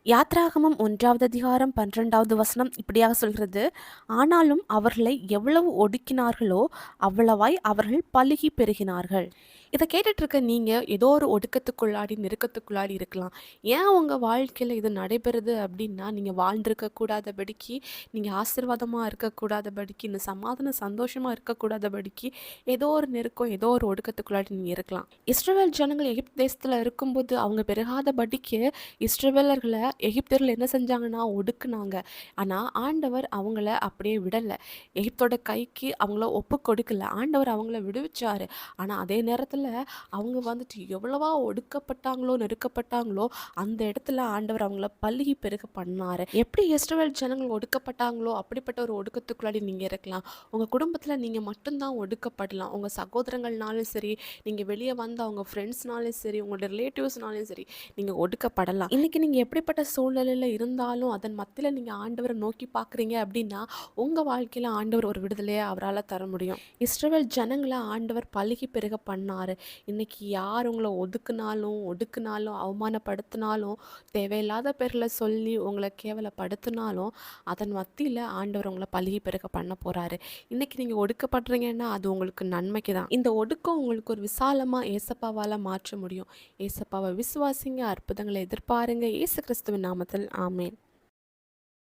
யாத்ராகமம் 1வது அதிகாரம் 12வது வசனம் இப்படியாக சொல்கிறது, ஆனாலும் அவர்களை எவ்வளவு ஒடுக்கினார்களோ அவ்வளவாய் அவர்கள் பலுகி பெருகினார்கள். இதை கேட்டுட்டு இருக்க நீங்க ஏதோ ஒரு ஒடுக்கத்துக்குள்ளாடி நெருக்கத்துக்குள்ளாடி இருக்கலாம். ஏன் உங்க வாழ்க்கையில இது நடைபெறுது அப்படின்னா, நீங்க வாழ்ந்திருக்க கூடாதபடிக்கு, நீங்க ஆசீர்வாதமா இருக்கக்கூடாதபடிக்கு, இந்த சமாதான சந்தோஷமா இருக்கக்கூடாதபடிக்கு, ஏதோ ஒரு நெருக்கம், ஏதோ ஒரு ஒடுக்கத்துக்குள்ளாடி நீங்க இருக்கலாம். இஸ்ரவேல் ஜனங்கள் எகிப்து தேசத்துல இருக்கும்போது அவங்க பெருகாதபடிக்கு இஸ்ரவேலர்களை எகிப்தியர்கள் என்ன செஞ்சாங்கன்னா ஒடுக்குனாங்க. ஆனால் ஆண்டவர் அவங்கள அப்படியே விடலை. எகிப்தோட கைக்கு அவங்கள ஒப்பு கொடுக்கல. ஆண்டவர் அவங்கள விடுவிச்சாரு. ஆனால் அதே நேரத்தில் அவங்க வந்துட்டு எவ்வளவா ஒடுக்கப்பட்டாங்களோ நெருக்கப்பட்டாங்களோ அந்த இடத்துல ஆண்டவர் அவங்கள பலுகி பெருக பண்ணாரு. எப்படி இஸ்ரவேல் ஜனங்கள் ஒடுக்கப்பட்டாங்களோ அப்படிப்பட்ட ஒரு ஒடுக்கத்துக்குள்ளாடி நீங்கள் இருக்கலாம். உங்கள் குடும்பத்தில் நீங்கள் மட்டும்தான் ஒடுக்கப்படலாம். உங்கள் சகோதரங்கள்னாலும் சரி, நீங்கள் வெளியே வந்த அவங்க ஃப்ரெண்ட்ஸ்னாலும் சரி, உங்களோட ரிலேட்டிவ்ஸ்னாலும் சரி, நீங்கள் ஒடுக்கப்படலாம். இன்னைக்கு நீங்கள் எப்படிப்பட்ட சூழ்நிலையில் இருந்தாலும் அதன் மத்தியில் நீங்கள் ஆண்டவரை நோக்கி பார்க்குறீங்க அப்படின்னா உங்கள் வாழ்க்கையில் ஆண்டவர் ஒரு விடுதலையை அவரால் தர முடியும். இஸ்ரவேல் ஜனங்களை ஆண்டவர் பலுகி பெருக பண்ணார். இன்னைக்கு யார் உங்களை ஒடுக்குனாலும் அவமானப்படுத்தினாலும் தேவையில்லாத பேரில் சொல்லி உங்களை கேவலப்படுத்தினாலும் அதன் மத்தியில் ஆண்டவர் உங்களை பலுகி பெருக பண்ண போகிறாரு. இன்னைக்கு நீங்கள் ஒடுக்கப்படுறீங்கன்னா அது உங்களுக்கு நன்மைக்கு தான். இந்த ஒடுக்கம் உங்களுக்கு ஒரு விசாலமாக ஏசப்பாவால் மாற்ற முடியும். ஏசப்பாவை விசுவாசிங்க, அற்புதங்களை எதிர்பாருங்க. இயேசு கிறிஸ்துவின் நாமத்தில் ஆமேன்.